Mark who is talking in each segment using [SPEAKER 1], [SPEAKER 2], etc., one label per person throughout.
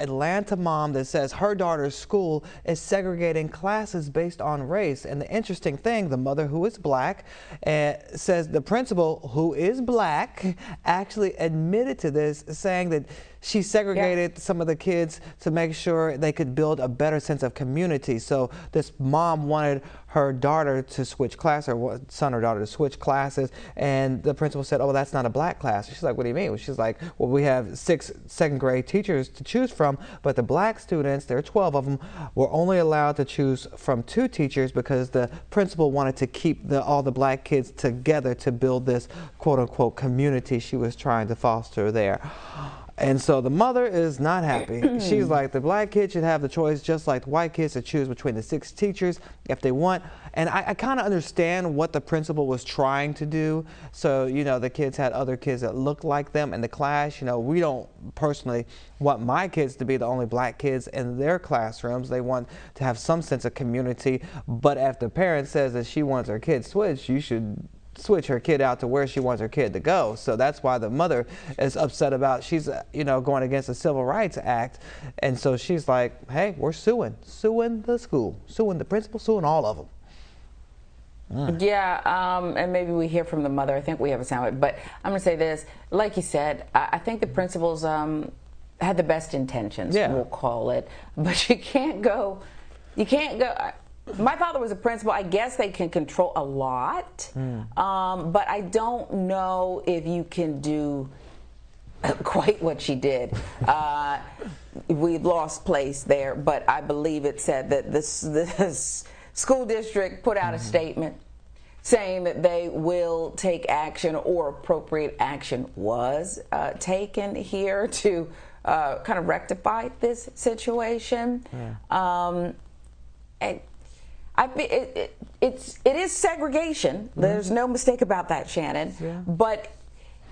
[SPEAKER 1] Atlanta mom that says her daughter's school is segregating classes based on race. And the interesting thing, the mother, who is black, says the principal, who is black, actually admitted to this, saying that she segregated some of the kids to make sure they could build a better sense of community. So this mom wanted her daughter to switch class, or son or daughter to switch classes, and the principal said, oh, well, that's not a black class. She's like, what do you mean? She's like, well, we have 6 second grade teachers to choose from, but the black students, there are 12 of them, were only allowed to choose from 2 teachers because the principal wanted to keep all the black kids together to build this quote-unquote community she was trying to foster there. And so the mother is not happy. She's like, the black kids should have the choice just like the white kids to choose between the 6 teachers if they want. And I kind of understand what the principal was trying to do. So, you know, the kids had other kids that looked like them in the class. You know, we don't personally want my kids to be the only black kids in their classrooms. They want to have some sense of community. But if the parent says that she wants her kid switched, you should switch her kid out to where she wants her kid to go. So that's why the mother is upset about, she's you know, going against the Civil Rights Act, and so she's like, hey, we're suing the school, suing the principal, suing all of them.
[SPEAKER 2] Yeah, and maybe we hear from the mother. I think we have a soundbite, but I'm gonna say this, like you said, I think the principals had the best intentions, we'll call it, but you can't go. My father was a principal. I guess they can control a lot, but I don't know if you can do quite what she did. We lost place there, but I believe it said that this school district put out a statement saying that they will take action, or appropriate action was taken here to kind of rectify this situation. And it is segregation. There's no mistake about that, Shannon. But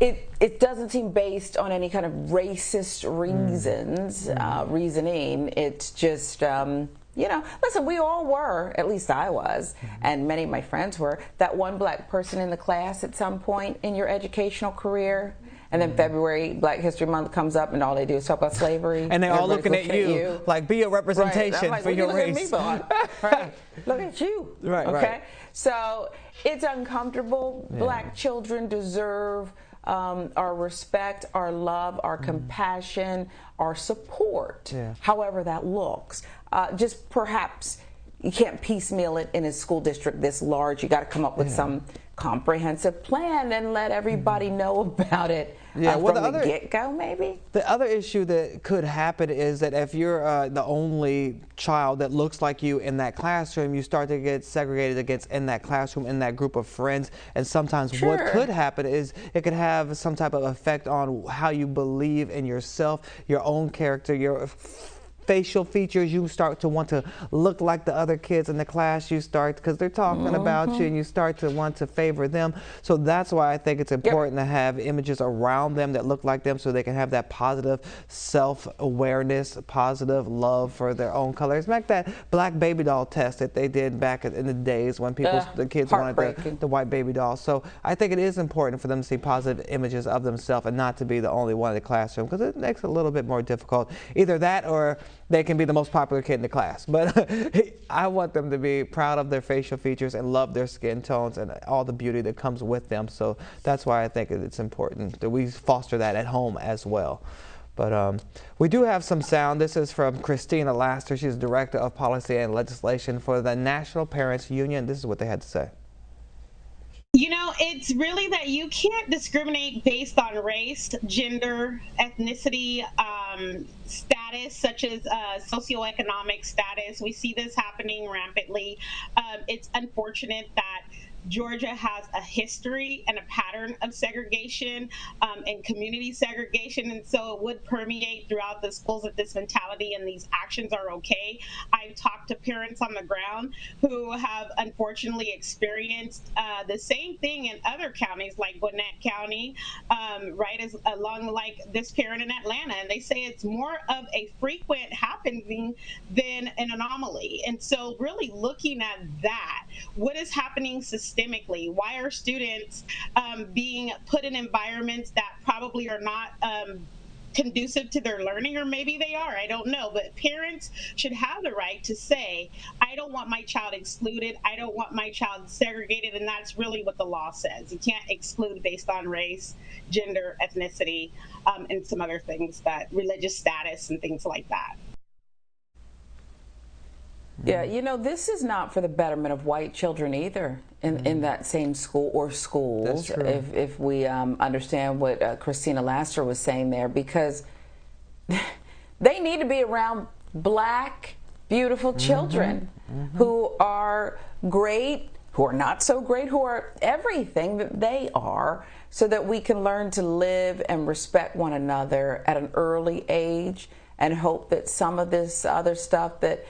[SPEAKER 2] it doesn't seem based on any kind of racist reasons, reasoning. It's just, you know, listen, we all were, at least I was, and many of my friends were, that one black person in the class at some point in your educational career. And then February, Black History Month comes up, and all they do is talk about slavery.
[SPEAKER 1] And they're all looking at you, like, be a representation for your race.
[SPEAKER 2] Right. Look at you.
[SPEAKER 1] Right,
[SPEAKER 2] okay? So it's uncomfortable. Black children deserve our respect, our love, our compassion, our support, however that looks. Just perhaps you can't piecemeal it in a school district this large. You got to come up with some comprehensive plan and let everybody know about it from the get-go, maybe.
[SPEAKER 1] The other issue that could happen is that if you're the only child that looks like you in that classroom, you start to get segregated against in that classroom, in that group of friends. And sometimes what could happen is it could have some type of effect on how you believe in yourself, your own character, your facial features. You start to want to look like the other kids in the class. You start, because they're talking about you, and you start to want to favor them. So that's why I think it's important to have images around them that look like them, so they can have that positive self-awareness, positive love for their own colors. Like that black baby doll test that they did back in the days when the kids wanted the white baby doll. So I think it is important for them to see positive images of themselves and not to be the only one in the classroom, because it makes it a little bit more difficult. Either that, or they can be the most popular kid in the class. But I want them to be proud of their facial features and love their skin tones and all the beauty that comes with them. So that's why I think it's important that we foster that at home as well. But we do have some sound. This is from Christina Laster. She's Director of Policy and Legislation for the National Parents Union. This is what they had to say.
[SPEAKER 3] You know, it's really that you can't discriminate based on race, gender, ethnicity, status, such as socioeconomic status. We see this happening rampantly. It's unfortunate that Georgia has a history and a pattern of segregation and community segregation, and so it would permeate throughout the schools if this mentality and these actions are okay. I've talked to parents on the ground who have unfortunately experienced the same thing in other counties like Gwinnett County, right, as along like this parent in Atlanta, and they say it's more of a frequent happening than an anomaly. And so really looking at that, what is happening systemically? Why are students being put in environments that probably are not conducive to their learning, or maybe they are, I don't know. But parents should have the right to say, I don't want my child excluded, I don't want my child segregated, and that's really what the law says. You can't exclude based on race, gender, ethnicity, and some other things, that religious status and things like that.
[SPEAKER 2] Yeah, you know, this is not for the betterment of white children either in that same school or schools.
[SPEAKER 1] That's true.
[SPEAKER 2] If we understand what Christina Laster was saying there, because they need to be around black, beautiful children who are great, who are not so great, who are everything that they are, so that we can learn to live and respect one another at an early age, and hope that some of this other stuff that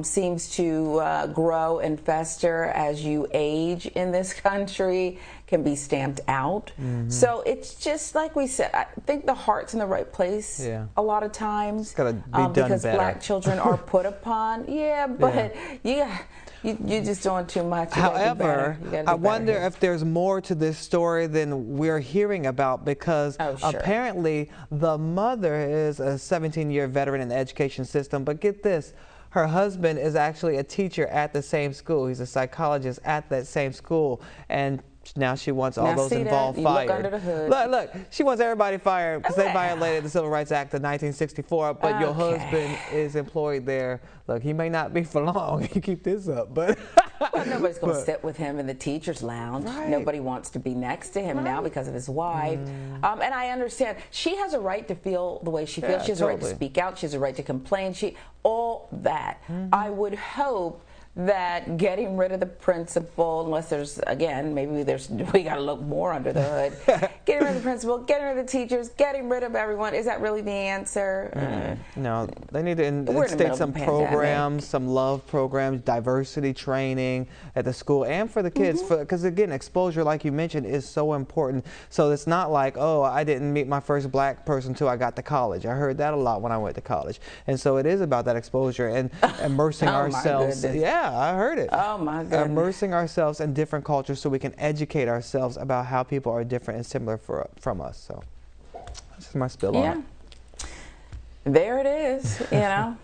[SPEAKER 2] seems to grow and fester as you age in this country can be stamped out. So it's just like we said, I think the heart's in the right place a lot of times.
[SPEAKER 1] It's gotta be done
[SPEAKER 2] because
[SPEAKER 1] better.
[SPEAKER 2] black children are put upon. But you're just doing too much.
[SPEAKER 1] However, I wonder if there's more to this story than we're hearing about, because apparently the mother is a 17-year veteran in the education system. But get this, her husband is actually a teacher at the same school. He's a psychologist at that same school, and now she wants all those involved fired.
[SPEAKER 2] Look under the hood.
[SPEAKER 1] Look, she wants everybody fired because they violated the Civil Rights Act of 1964, but your husband is employed there. Look, he may not be for long. You keep this up, but...
[SPEAKER 2] Well, nobody's going to sit with him in the teacher's lounge. Nobody wants to be next to him now because of his wife. And I understand. She has a right to feel the way she feels. She has a right to speak out. She has a right to complain. All that. I would hope that getting rid of the principal, unless there's, again, maybe we got to look more under the hood. Getting rid of the principal, getting rid of the teachers, getting rid of everyone, is that really the answer?
[SPEAKER 1] No, they need to instate some programs, some love programs, diversity training at the school and for the kids, because again, exposure, like you mentioned, is so important. So it's not like, oh, I didn't meet my first black person until I got to college. I heard that a lot when I went to college. And so it is about that exposure and immersing ourselves. Yeah, I heard it.
[SPEAKER 2] Oh my goodness.
[SPEAKER 1] Immersing ourselves in different cultures so we can educate ourselves about how people are different and similar from us. So this is my spill on it.
[SPEAKER 2] There it is, you know.